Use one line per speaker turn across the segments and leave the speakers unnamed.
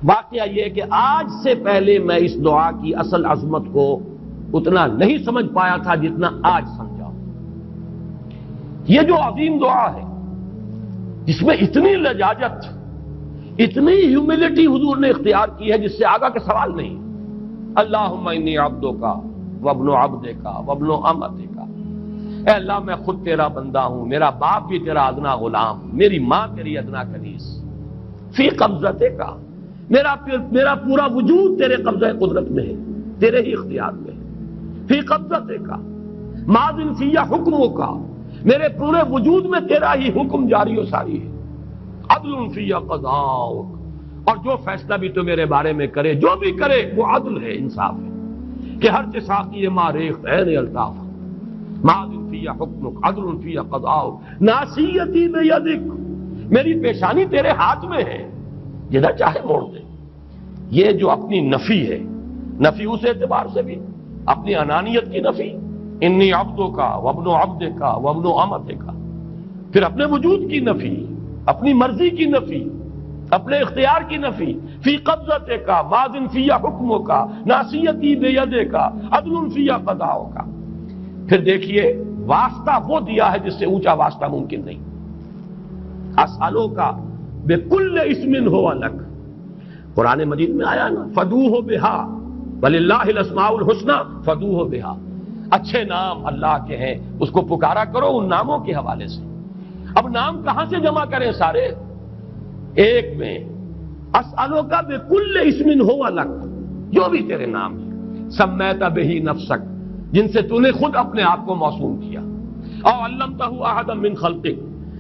واقعہ یہ کہ آج سے پہلے میں اس دعا کی اصل عظمت کو اتنا نہیں سمجھ پایا تھا جتنا آج سمجھا. یہ جو عظیم دعا ہے جس میں اتنی لجاجت، اتنی ہیوملٹی حضور نے اختیار کی ہے جس سے آگا کا سوال نہیں. اللہم انی عبدک وابن عبدک وابن امتک، اے اللہ میں خود تیرا بندہ ہوں، میرا باپ بھی تیرا ادنا غلام، میری ماں تیری ادنا کنیز. فی قبضتک، میرا پورا وجود تیرے قبضہ قدرت میں ہے، تیرے ہی اختیار میں ہے. فی قبضتک ماض فی حکمک، میرے پورے وجود میں تیرا ہی حکم جاری و ساری ہے. عدل فی قضاؤک، اور جو فیصلہ بھی تو میرے بارے میں کرے، جو بھی کرے وہ عدل ہے، انصاف ہے. کہ ہر چساقی ما ریخت عین الطاف، ماض فی حکمک عدل فی قضاؤک، ناصیتی بیدک، میری پیشانی تیرے ہاتھ میں ہے، جدھر چاہے موڑ دے. یہ جو اپنی نفی ہے، نفی اس اعتبار سے بھی اپنی انانیت کی نفی، انی عبدک وابن عبدک وابن امتک، پھر اپنے وجود کی نفی، اپنی مرضی کی نفی، اپنے اختیار کی نفی. فی قبضتک ماض فی حکمک ناصیتی بیدک عدل فی قضاؤک. پھر دیکھیے واسطہ وہ دیا ہے جس سے اونچا واسطہ ممکن نہیں. اسألوک بکل اسم ہو لک، قرآن مجید میں آیا نا، فدوہ بہا وللہ الاسماء الحسنی فدوہ بہا. اچھے نام اللہ کے ہیں، اس کو پکارا کرو ان ناموں کے حوالے سے. اب نام کہاں سے جمع کریں سارے؟ ایک میں اسألوک بکل اسم ہو لک، جو بھی تیرے نام ہیں، سمیت بہ نفسک، جن سے تو نے خود اپنے آپ کو موسوم کیا، او علمتہ احدا من خلقک،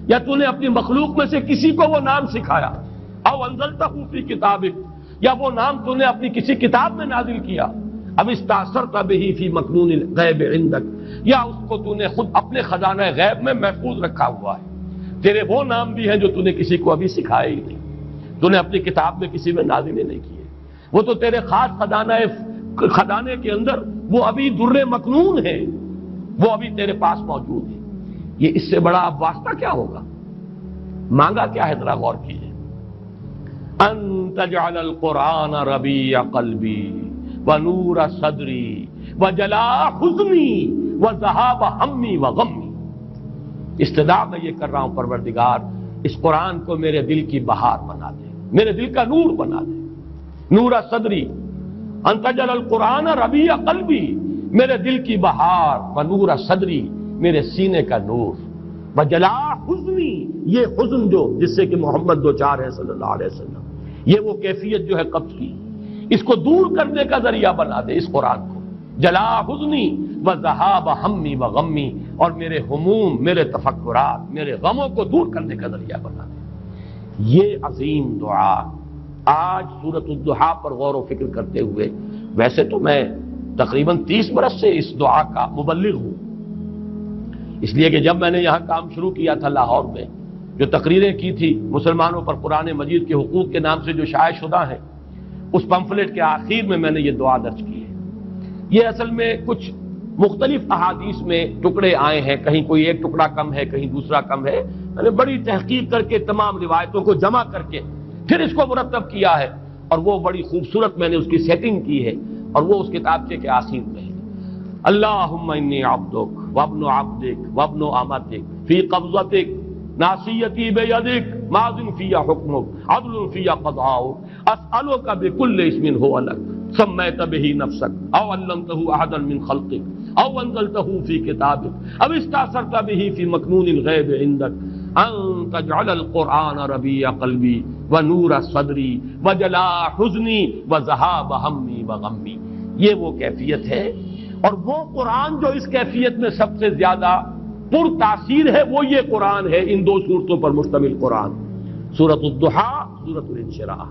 یا تو نے اپنی مخلوق میں سے کسی کو وہ نام سکھایا، او انزلتہ فی کتابک، یا وہ نام تو نے اپنی کسی کتاب میں نازل کیا، اب استاثرت بہ فی مکنون الغیب عندک، یا اس کو تو نے خود اپنے خزانہ غیب میں محفوظ رکھا ہوا ہے. تیرے وہ نام بھی ہیں جو تو نے کسی کو ابھی سکھائے ہی نہیں، تو نے اپنی کتاب میں کسی میں نازل ہی نہیں کیے. وہ تو تیرے خاص خزانے کے اندر وہ ابھی در مکنون ہے، وہ ابھی تیرے پاس موجود ہے. یہ اس سے بڑا اب واسطہ کیا ہوگا؟ مانگا کیا ہے؟ ذرا غور کیجیے. ان تجعل القرآن ربیع قلبی ونور صدری وجلاء حزنی وذہاب ہمی وغمی. استدعا میں یہ کر رہا ہوں پروردگار، اس قرآن کو میرے دل کی بہار بنا دے، میرے دل کا نور بنا دے. نور صدری، ان تجعل القرآن ربیع قلبی، میرے دل کی بہار، ونور صدری، میرے سینے کا نور، وجلاء حزنی، یہ حزن جو جس سے کہ محمد دو چار ہے صلی اللہ علیہ وسلم، یہ وہ کیفیت جو ہے قبض کی، اس کو دور کرنے کا ذریعہ بنا دے اس قرآن کو. جلاء حزنی وذہاب ہمی وغمی، اور میرے ہموم، میرے تفکرات، میرے غموں کو دور کرنے کا ذریعہ بنا دے. یہ عظیم دعا آج سورۃ الضحیٰ پر غور و فکر کرتے ہوئے، ویسے تو میں تقریباً 30 برس سے اس دعا کا مبلغ ہوں، اس لیے کہ جب میں نے یہاں کام شروع کیا تھا لاہور میں، جو تقریریں کی تھی مسلمانوں پر قرآن مجید کے حقوق کے نام سے جو شائع شدہ ہیں، اس پمفلٹ کے آخر میں نے یہ دعا درج کی ہے. یہ اصل میں کچھ مختلف احادیث میں ٹکڑے آئے ہیں، کہیں کوئی ایک ٹکڑا کم ہے، کہیں دوسرا کم ہے. میں نے بڑی تحقیق کر کے تمام روایتوں کو جمع کر کے پھر اس کو مرتب کیا ہے، اور وہ بڑی خوبصورت میں نے اس کی سیٹنگ کی ہے، اور وہ اس کتابچے کے آخر میں ہے. اللہم انی عبدک وابن عبدک وابن امتک فی قبضتک ناصیتی بیدک ماض فی حکمک عدل فی قضاؤک اسألک بکل اسم ہو لک سمیت بہ نفسک او علمتہ احدا من خلقک او انزلتہ فی کتابک او استاثرت بہ فی مکنون الغیب عندک ان تجعل القرآن ربیع قلبی ونور صدری وجلاء حزنی وذہاب ہمی وغمی. یہ وہ کیفیت ہے، اور وہ قرآن جو اس کیفیت میں سب سے زیادہ پر تاثیر ہے وہ یہ قرآن ہے، ان دو صورتوں پر مشتمل قرآن، سورۃ الضحیٰ، سورۃ الانشراح.